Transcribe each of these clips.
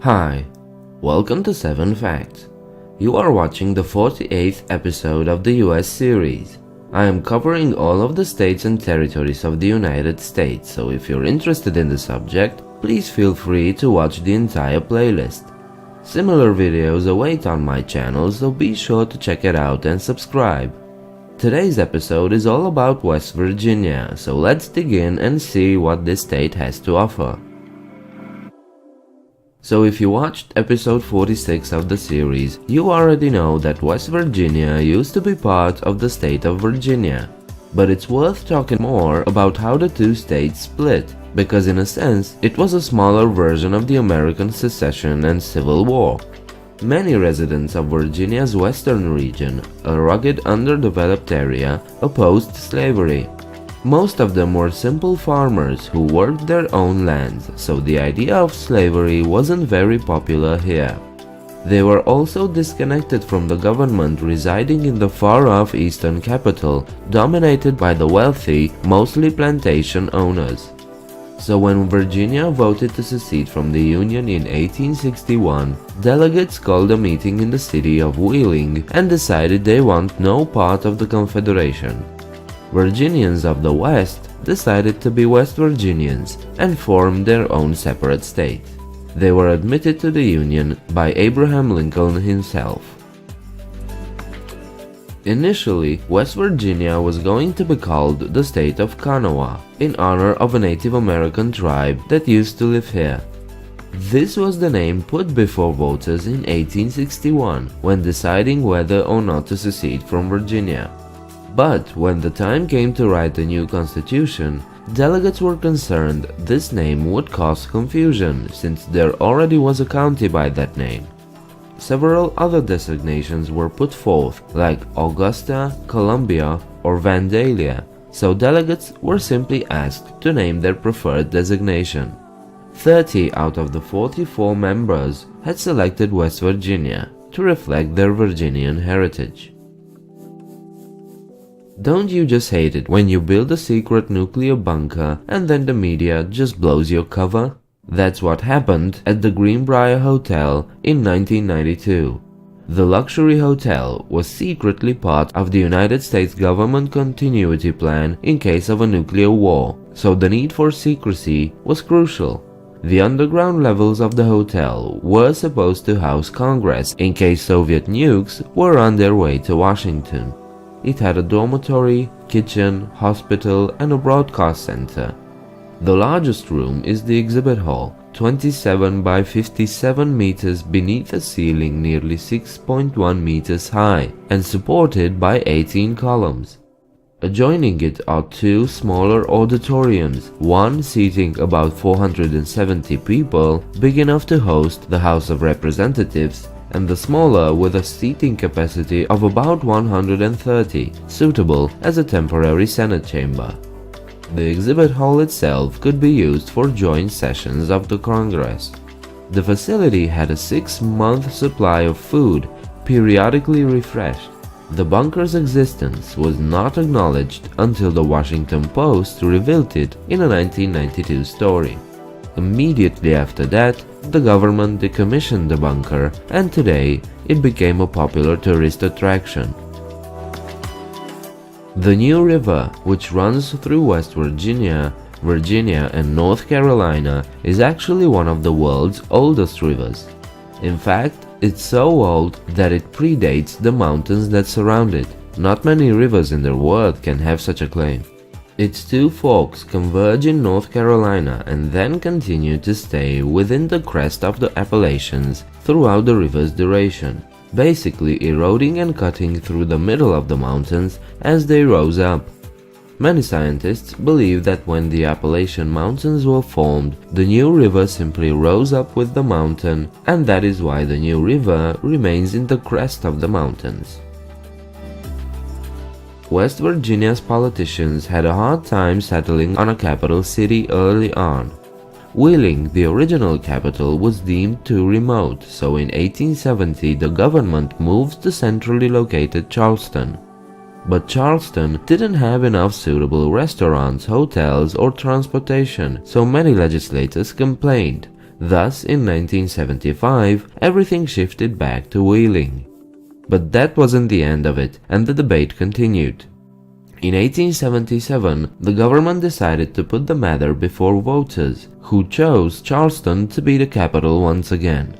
Hi, welcome to 7 Facts. You are watching the 48th episode of the US series. I am covering all of the states and territories of the United States, so if you're interested in the subject, please feel free to watch the entire playlist. Similar videos await on my channel, so be sure to check it out and subscribe. Today's episode is all about West Virginia, so let's dig in and see what this state has to offer. So if you watched episode 46 of the series, you already know that West Virginia used to be part of the state of Virginia. But it's worth talking more about how the two states split, because in a sense, it was a smaller version of the American Secession and Civil War. Many residents of Virginia's western region, a rugged underdeveloped area, opposed slavery. Most of them were simple farmers who worked their own lands, so the idea of slavery wasn't very popular here. They were also disconnected from the government, residing in the far-off eastern capital, dominated by the wealthy, mostly plantation owners. So when Virginia voted to secede from the Union in 1861, delegates called a meeting in the city of Wheeling and decided they want no part of the Confederation. Virginians of the West decided to be West Virginians and formed their own separate state. They were admitted to the Union by Abraham Lincoln himself. Initially, West Virginia was going to be called the state of Kanawha, in honor of a Native American tribe that used to live here. This was the name put before voters in 1861 when deciding whether or not to secede from Virginia. But when the time came to write the new constitution, delegates were concerned this name would cause confusion since there already was a county by that name. Several other designations were put forth like Augusta, Columbia, or Vandalia, so delegates were simply asked to name their preferred designation. 30 out of the 44 members had selected West Virginia to reflect their Virginian heritage. Don't you just hate it when you build a secret nuclear bunker and then the media just blows your cover? That's what happened at the Greenbrier Hotel in 1992. The luxury hotel was secretly part of the United States government continuity plan in case of a nuclear war, so the need for secrecy was crucial. The underground levels of the hotel were supposed to house Congress in case Soviet nukes were on their way to Washington. It had a dormitory, kitchen, hospital, and a broadcast center. The largest room is the exhibit hall, 27 by 57 meters beneath a ceiling nearly 6.1 meters high and supported by 18 columns. Adjoining it are two smaller auditoriums, one seating about 470 people, big enough to host the House of Representatives, and the smaller with a seating capacity of about 130, suitable as a temporary Senate chamber. The exhibit hall itself could be used for joint sessions of the Congress. The facility had a 6-month supply of food, periodically refreshed. The bunker's existence was not acknowledged until the Washington Post revealed it in a 1992 story. Immediately after that, the government decommissioned the bunker, and today it became a popular tourist attraction. The New River, which runs through West Virginia, and North Carolina, is actually one of the world's oldest rivers. In fact, it's so old that it predates the mountains that surround it. Not many rivers in the world can have such a claim. Its two forks converge in North Carolina and then continue to stay within the crest of the Appalachians throughout the river's duration, basically eroding and cutting through the middle of the mountains as they rose up. Many scientists believe that when the Appalachian Mountains were formed, the New River simply rose up with the mountain, and that is why the New River remains in the crest of the mountains. West Virginia's politicians had a hard time settling on a capital city early on. Wheeling, the original capital, was deemed too remote, so in 1870 the government moved to centrally located Charleston. But Charleston didn't have enough suitable restaurants, hotels, or transportation, so many legislators complained. Thus, in 1975, everything shifted back to Wheeling. But that wasn't the end of it, and the debate continued. In 1877, the government decided to put the matter before voters, who chose Charleston to be the capital once again.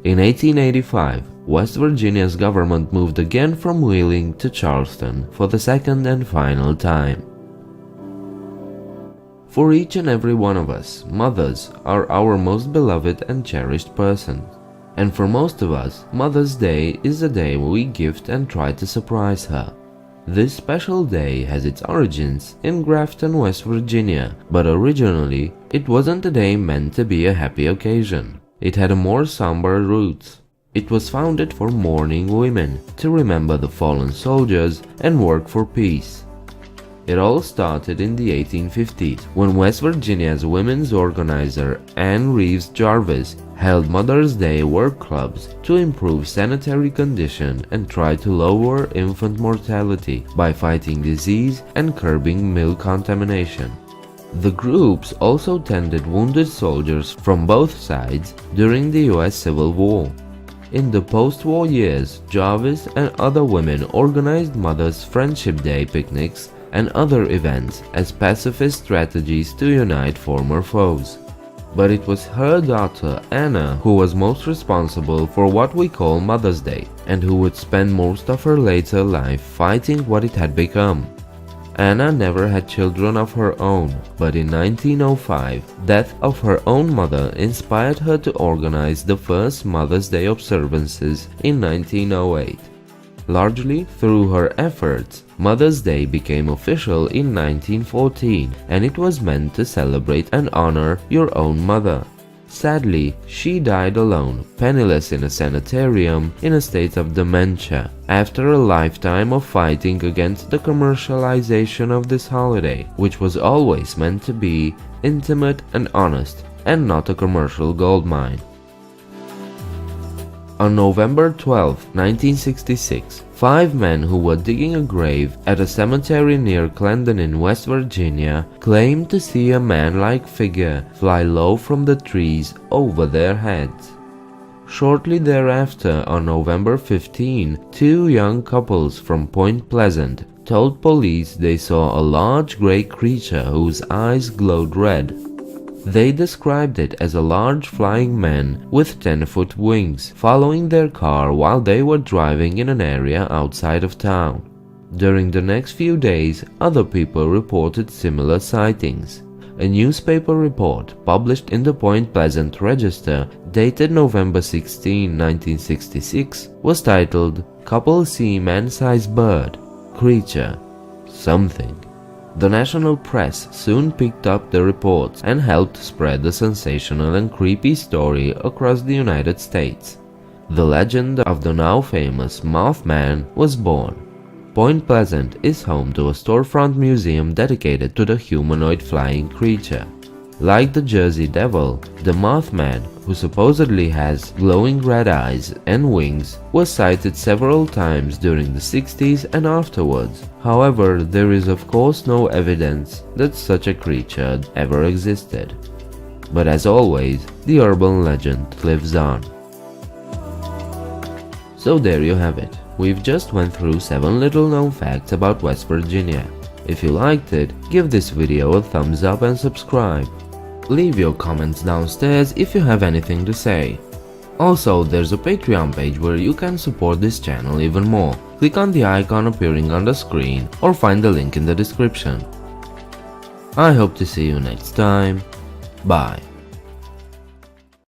In 1885, West Virginia's government moved again from Wheeling to Charleston for the second and final time. For each and every one of us, mothers are our most beloved and cherished person. And for most of us, Mother's Day is the day we gift and try to surprise her. This special day has its origins in Grafton, West Virginia, but originally it wasn't a day meant to be a happy occasion. It had a more somber roots. It was founded for mourning women, to remember the fallen soldiers and work for peace. It all started in the 1850s, when West Virginia's women's organizer Anne Reeves Jarvis held Mother's Day work clubs to improve sanitary condition and try to lower infant mortality by fighting disease and curbing milk contamination. The groups also tended wounded soldiers from both sides during the US Civil War. In the post-war years, Jarvis and other women organized Mother's Friendship Day picnics and other events as pacifist strategies to unite former foes. But it was her daughter Anna who was most responsible for what we call Mother's Day, and who would spend most of her later life fighting what it had become. Anna never had children of her own, but in 1905, death of her own mother inspired her to organize the first Mother's Day observances in 1908. Largely through her efforts, Mother's Day became official in 1914, and it was meant to celebrate and honor your own mother. Sadly, she died alone, penniless in a sanitarium in a state of dementia, after a lifetime of fighting against the commercialization of this holiday, which was always meant to be intimate and honest, and not a commercial goldmine. On November 12, 1966, 5 men who were digging a grave at a cemetery near Clandon in West Virginia claimed to see a man-like figure fly low from the trees over their heads. Shortly thereafter, on November 15, 2 young couples from Point Pleasant told police they saw a large gray creature whose eyes glowed red. They described it as a large flying man with 10-foot wings following their car while they were driving in an area outside of town. During the next few days, other people reported similar sightings. A newspaper report published in the Point Pleasant Register dated November 16, 1966 was titled "Couple See Man-Sized Bird, Creature, Something." The national press soon picked up the reports and helped spread the sensational and creepy story across the United States. The legend of the now famous Mothman was born. Point Pleasant is home to a storefront museum dedicated to the humanoid flying creature. Like the Jersey Devil, the Mothman, who supposedly has glowing red eyes and wings, was sighted several times during the 60s and afterwards. However, there is of course no evidence that such a creature ever existed. But as always, the urban legend lives on. So there you have it. We've just went through 7 little known facts about West Virginia. If you liked it, give this video a thumbs up and subscribe. Leave your comments downstairs if you have anything to say. Also, there's a Patreon page where you can support this channel even more. Click on the icon appearing on the screen or find the link in the description. I hope to see you next time. Bye.